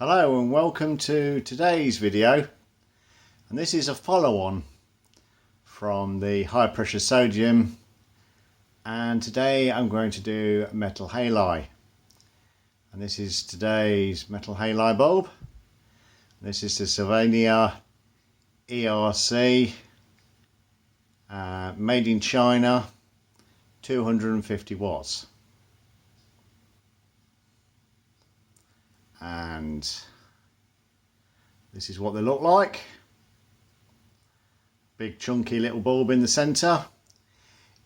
Hello and welcome to today's video, and this is a follow-on from the high pressure sodium, and today I'm going to do metal halide, and this is today's metal halide bulb. This is the Sylvania ERC made in China, 250 watts. And this is what they look like. Big chunky little bulb in the center.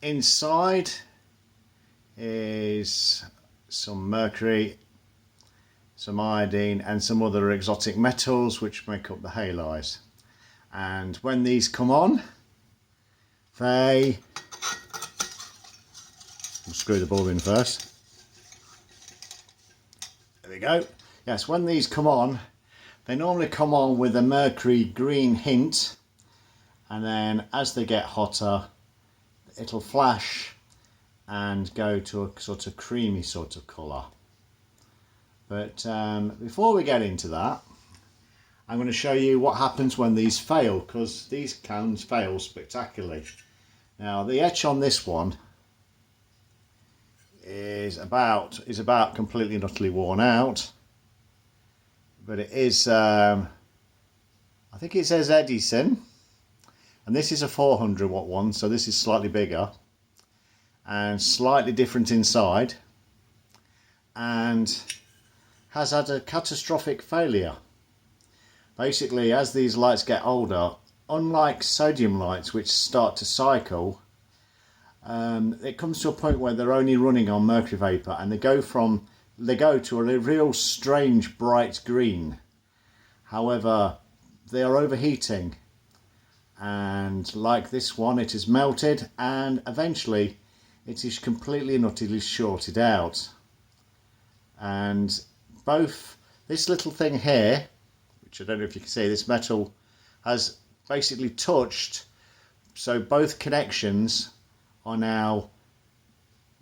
Inside is some mercury, some iodine and some other exotic metals which make up the halides. And when these come on, I'll screw the bulb in first. There we go. Yes, when these come on, they normally come on with a mercury green hint, and then as they get hotter, it'll flash and go to a sort of creamy sort of colour. But before we get into that, I'm going to show you what happens when these fail, because these cans fail spectacularly. Now the etch on this one is about completely and utterly worn out. But it is, I think it says Edison, and this is a 400 watt one, so this is slightly bigger and slightly different inside, and has had a catastrophic failure. Basically, as these lights get older, unlike sodium lights which start to cycle, it comes to a point where they're only running on mercury vapor, and they go to a real strange bright green. However, they are overheating, and like this one, it is melted, and eventually it is completely and utterly shorted out. And both this little thing here, which I don't know if you can see, this metal has basically touched, so both connections are now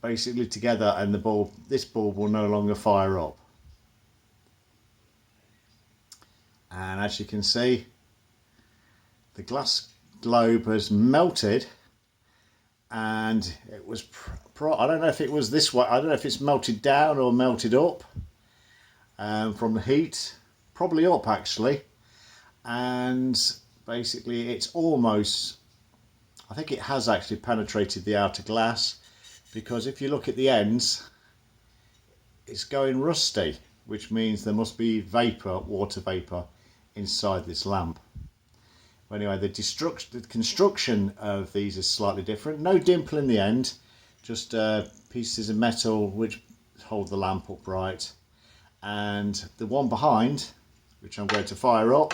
basically together, and this bulb will no longer fire up. And as you can see, the glass globe has melted, and it was I don't know if it was this way, I don't know if it's melted down or melted up from the heat, probably up actually. And basically it's almost, I think it has actually penetrated the outer glass, because if you look at the ends, it's going rusty, which means there must be vapor, water vapor, inside this lamp. But anyway, the construction of these is slightly different. No dimple in the end, just pieces of metal which hold the lamp upright. And the one behind, which I'm going to fire up,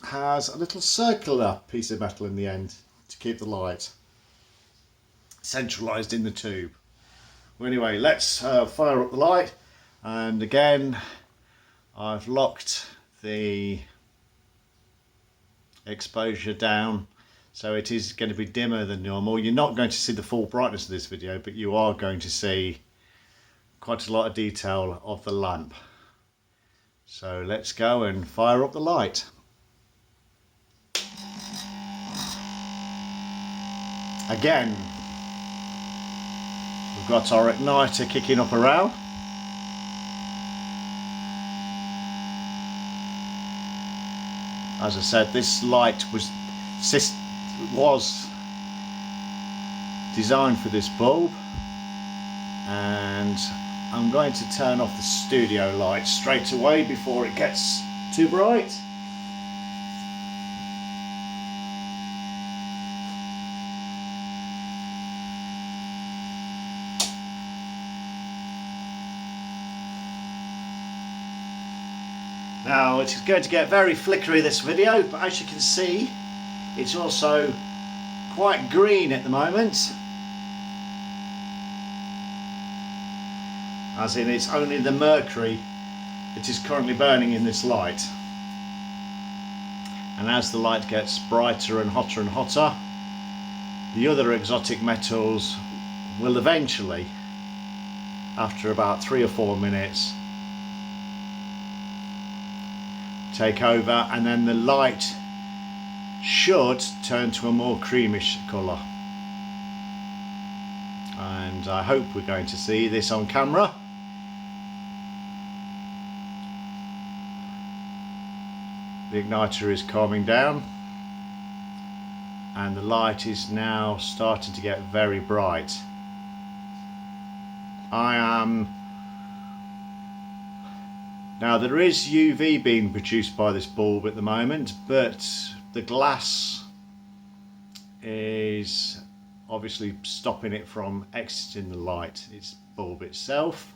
has a little circular piece of metal in the end to keep the light centralized in the tube. Well, anyway, let's fire up the light, and again I've locked the exposure down so it is going to be dimmer than normal. You're not going to see the full brightness of this video, but you are going to see quite a lot of detail of the lamp. So let's go and fire up the light. Again, we've got our igniter kicking up a row. As I said, this light was designed for this bulb, and I'm going to turn off the studio light straight away before it gets too bright. Now it's going to get very flickery, this video, but as you can see, it's also quite green at the moment, as in it's only the mercury that is currently burning in this light. And as the light gets brighter and hotter, the other exotic metals will eventually, after about 3 or 4 minutes, take over, and then the light should turn to a more creamish colour. And I hope we're going to see this on camera. The igniter is calming down and the light is now starting to get very bright. Now there is UV being produced by this bulb at the moment, but the glass is obviously stopping it from exiting the light. It's bulb itself.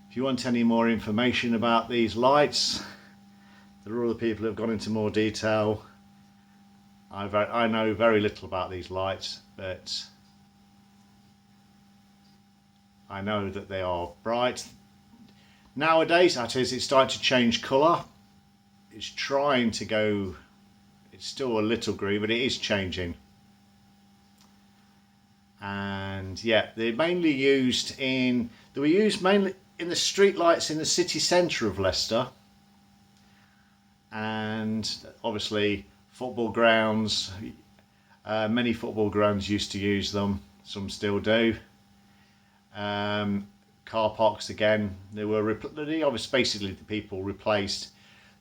If you want any more information about these lights, there are other people who have gone into more detail. I know very little about these lights, but I know that they are bright. Nowadays, it's starting to change colour. It's trying to go, it's still a little green, but it is changing. And yeah, they were used mainly in the street lights in the city centre of Leicester. And obviously football grounds, many football grounds used to use them, some still do. Car parks again, basically the people replaced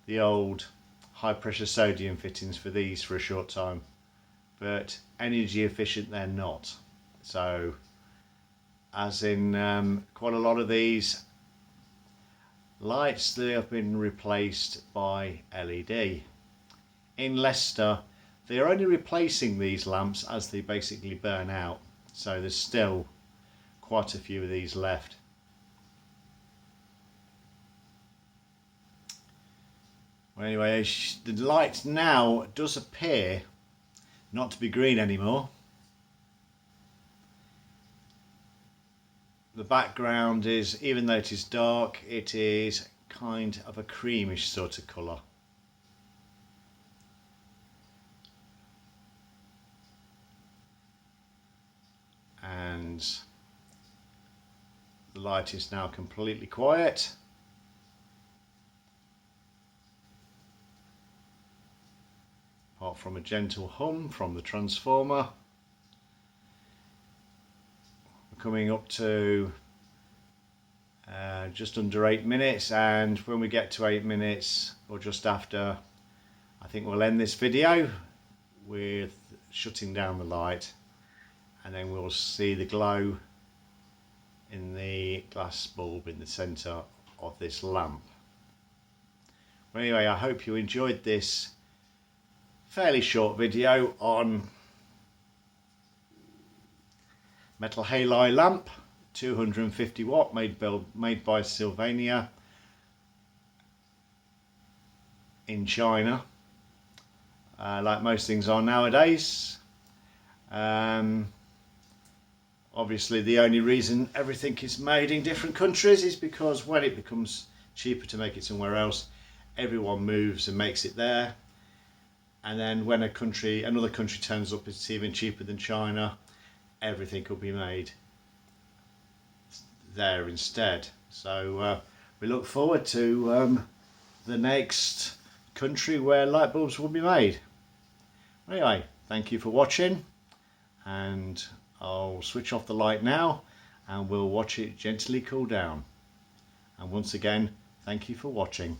the old high pressure sodium fittings for these for a short time, but energy efficient they're not. So as in quite a lot of these lights, they have been replaced by LED. In Leicester they are only replacing these lamps as they basically burn out, so there's still quite a few of these left. Well, anyway, the light now does appear not to be green anymore. The background is, even though it is dark, it is kind of a creamish sort of colour. And the light is now completely quiet. Apart from a gentle hum from the transformer. We're coming up to just under 8 minutes, and when we get to 8 minutes or just after, I think we'll end this video with shutting down the light, and then we'll see the glow in the glass bulb in the centre of this lamp. But anyway, I hope you enjoyed this fairly short video on metal halide lamp, 250 watt, made by Sylvania in China, like most things are nowadays. Obviously the only reason everything is made in different countries is because when it becomes cheaper to make it somewhere else, everyone moves and makes it there. And then when another country turns up, it's even cheaper than China, everything will be made there instead. So we look forward to the next country where light bulbs will be made. Anyway, thank you for watching, and I'll switch off the light now and we'll watch it gently cool down. And once again, thank you for watching.